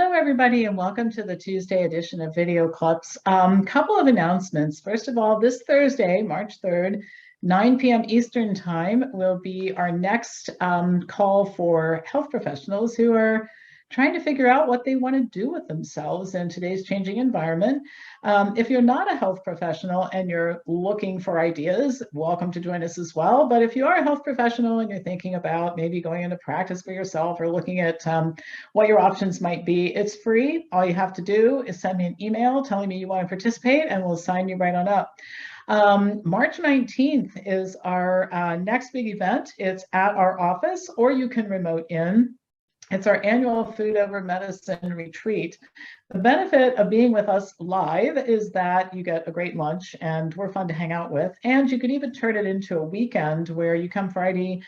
Hello, everybody, and welcome to the Tuesday edition of Video Clips. Couple of announcements. First of all, this Thursday, March 3rd, 9 p.m. Eastern Time will be our next call for health professionals who are trying to figure out what they want to do with themselves in today's changing environment. If you're not a health professional and you're looking for ideas, welcome to join us as well. But if you are a health professional and you're thinking about maybe going into practice for yourself or looking at what your options might be, it's free. All you have to do is send me an email telling me you want to participate and we'll sign you right on up. March 19th is our next big event. It's at our office, or you can remote in. It's our annual Food Over Medicine retreat. The benefit of being with us live is that you get a great lunch and we're fun to hang out with. And you could even turn it into a weekend where you come Friday,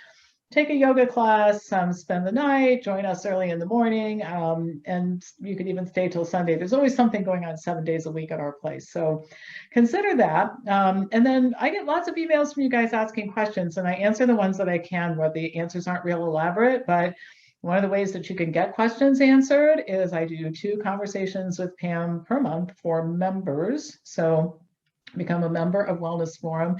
take a yoga class, spend the night, join us early in the morning, and you could even stay till Sunday. There's always something going on 7 days a week at our place. So consider that. And then I get lots of emails from you guys asking questions, and I answer the ones that I can where the answers aren't real elaborate, but one of the ways that you can get questions answered is I do 2 conversations with Pam per month for members. So become a member of Wellness Forum.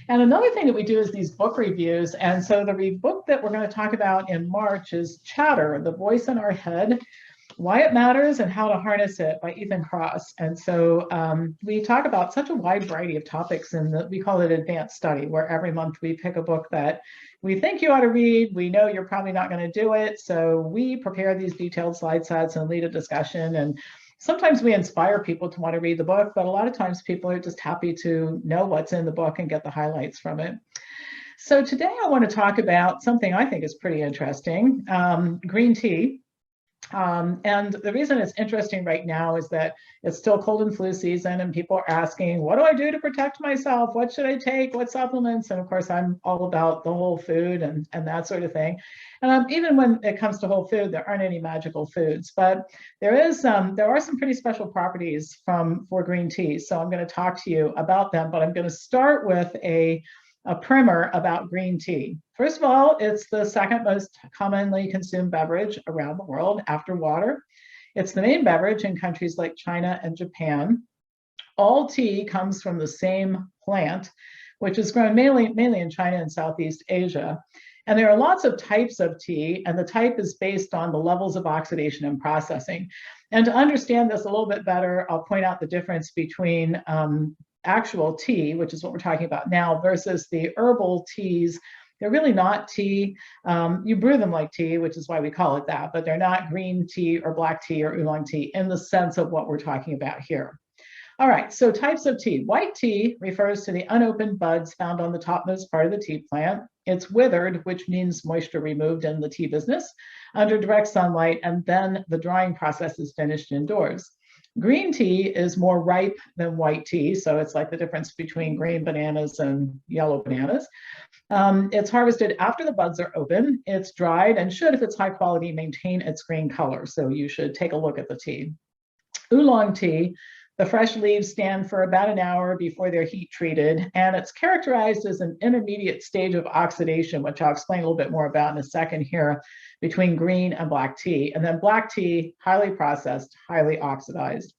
And another thing that we do is these book reviews. And so the book that we're going to talk about in March is Chatter, The Voice in Our Head, Why It Matters and How to Harness It by Ethan Kross. And so we talk about such a wide variety of topics, and we call it advanced study, where every month we pick a book that we think you ought to read. We know you're probably not going to do it. So we prepare these detailed slide sets and lead a discussion. And sometimes we inspire people to want to read the book, but a lot of times people are just happy to know what's in the book and get the highlights from it. So today I want to talk about something I think is pretty interesting, green tea. And the reason it's interesting right now is that it's still cold and flu season and people are asking, what do I do to protect myself? What should I take? What supplements? And of course, I'm all about the whole food and that sort of thing. And even when it comes to whole food, there aren't any magical foods, but there are some pretty special properties for green tea. So I'm going to talk to you about them, but I'm going to start with a primer about green tea. First of all, it's the second most commonly consumed beverage around the world after water. It's the main beverage in countries like China and Japan. All tea comes from the same plant, which is grown mainly in China and Southeast Asia. And there are lots of types of tea, and the type is based on the levels of oxidation and processing. And to understand this a little bit better, I'll point out the difference between actual tea, which is what we're talking about now, versus the herbal teas. They're really not tea. You brew them like tea, which is why we call it that, but they're not green tea or black tea or oolong tea in the sense of what we're talking about here. All right, so types of tea. White tea refers to the unopened buds found on the topmost part of the tea plant. It's withered, which means moisture removed in the tea business, under direct sunlight, and then the drying process is finished indoors. Green tea is more ripe than white tea, so it's like the difference between green bananas and yellow bananas. It's harvested after the buds are open. It's dried and should, if it's high quality, maintain its green color. So you should take a look at the tea. Oolong tea, the fresh leaves stand for about an hour before they're heat treated, and it's characterized as an intermediate stage of oxidation, which I'll explain a little bit more about in a second here, between green and black tea. And then black tea, highly processed, highly oxidized.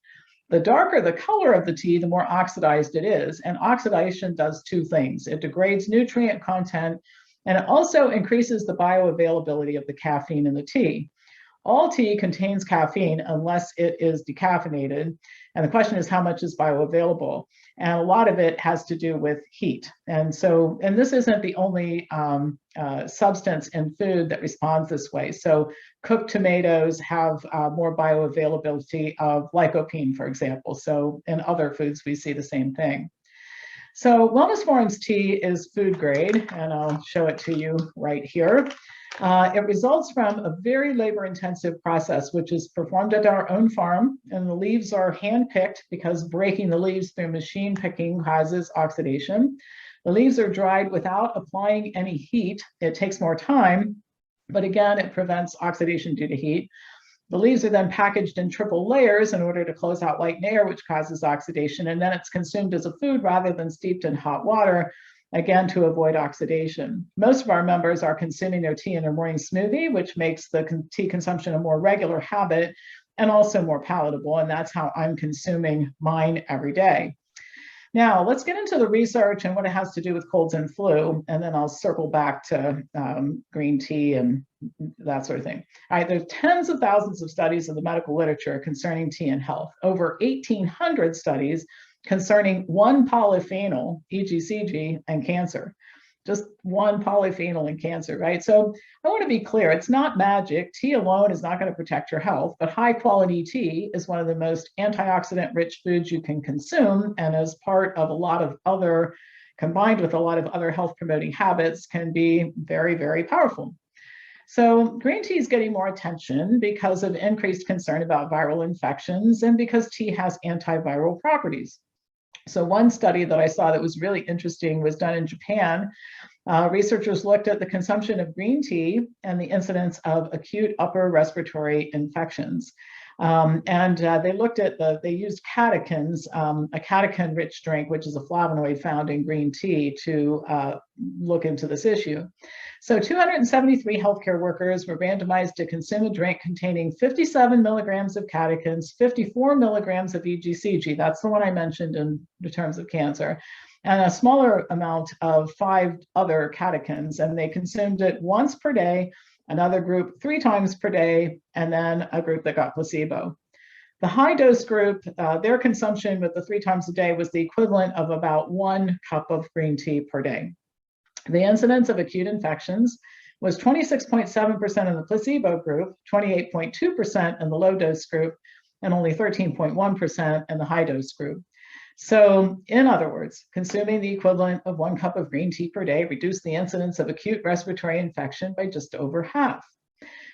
The darker the color of the tea, the more oxidized it is. And oxidation does 2 things. It degrades nutrient content, and it also increases the bioavailability of the caffeine in the tea. All tea contains caffeine unless it is decaffeinated. And the question is, how much is bioavailable? And a lot of it has to do with heat. And this isn't the only substance in food that responds this way. So cooked tomatoes have more bioavailability of lycopene, for example. So in other foods, we see the same thing. So Wellness Forum's tea is food grade, and I'll show it to you right here. It results from a very labor-intensive process, which is performed at our own farm, and the leaves are hand-picked because breaking the leaves through machine picking causes oxidation. The leaves are dried without applying any heat. It takes more time, but again, it prevents oxidation due to heat. The leaves are then packaged in triple layers in order to close out light and air, which causes oxidation, and then it's consumed as a food rather than steeped in hot water, again, to avoid oxidation. Most of our members are consuming their tea in their morning smoothie, which makes the tea consumption a more regular habit, and also more palatable. And that's how I'm consuming mine every day. Now, let's get into the research and what it has to do with colds and flu, and then I'll circle back to green tea and that sort of thing. All right, there's tens of thousands of studies in the medical literature concerning tea and health, over 1,800 studies concerning one polyphenol, EGCG, and cancer. Just one polyphenol in cancer, right? So I want to be clear, it's not magic. Tea alone is not going to protect your health, but high quality tea is one of the most antioxidant rich foods you can consume, and as part of a lot of other, combined with a lot of other health promoting habits, can be very, very powerful. So green tea is getting more attention because of increased concern about viral infections and because tea has antiviral properties. So one study that I saw that was really interesting was done in Japan. Researchers looked at the consumption of green tea and the incidence of acute upper respiratory infections. They looked at they used catechins, a catechin-rich drink, which is a flavonoid found in green tea, to look into this issue. So 273 healthcare workers were randomized to consume a drink containing 57 milligrams of catechins, 54 milligrams of EGCG, that's the one I mentioned in terms of cancer, and a smaller amount of 5 other catechins, and they consumed it once per day, another group 3 times per day, and then a group that got placebo. The high dose group, their consumption with the 3 times a day was the equivalent of about 1 cup of green tea per day. The incidence of acute infections was 26.7% in the placebo group, 28.2% in the low dose group, and only 13.1% in the high dose group. So in other words, consuming the equivalent of 1 cup of green tea per day reduced the incidence of acute respiratory infection by just over half.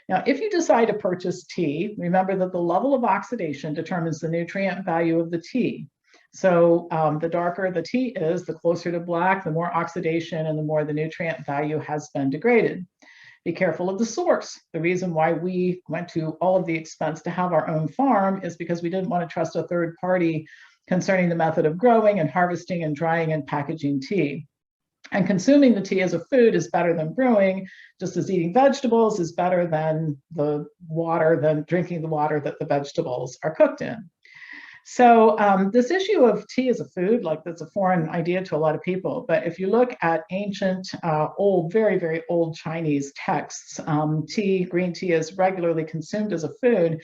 Now, if you decide to purchase tea, remember that the level of oxidation determines the nutrient value of the tea. So the darker the tea is, the closer to black, the more oxidation and the more the nutrient value has been degraded. Be careful of the source. The reason why we went to all of the expense to have our own farm is because we didn't want to trust a third party concerning the method of growing and harvesting and drying and packaging tea. And consuming the tea as a food is better than brewing, just as eating vegetables is better than drinking the water that the vegetables are cooked in. So this issue of tea as a food, like that's a foreign idea to a lot of people. But if you look at ancient, old, very, very old Chinese texts, green tea is regularly consumed as a food.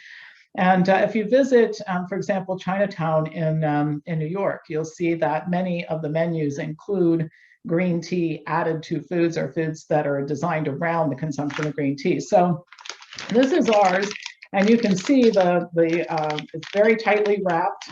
And if you visit, for example, Chinatown in New York, you'll see that many of the menus include green tea added to foods or foods that are designed around the consumption of green tea. So this is ours. And you can see it's very tightly wrapped.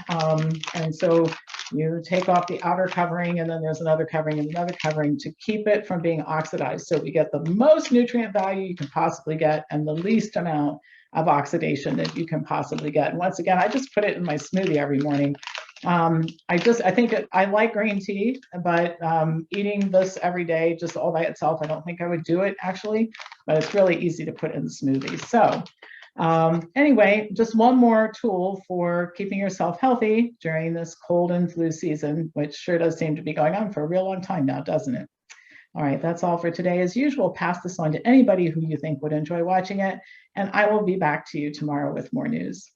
And so you take off the outer covering, and then there's another covering and another covering to keep it from being oxidized. So we get the most nutrient value you can possibly get and the least amount of oxidation that you can possibly get. And once again, I just put it in my smoothie every morning. I think I like green tea, but eating this every day, just all by itself, I don't think I would do it actually, but it's really easy to put in the smoothie. So anyway, just one more tool for keeping yourself healthy during this cold and flu season, which sure does seem to be going on for a real long time now, doesn't it? All right, that's all for today. As usual, pass this on to anybody who you think would enjoy watching it, and I will be back to you tomorrow with more news.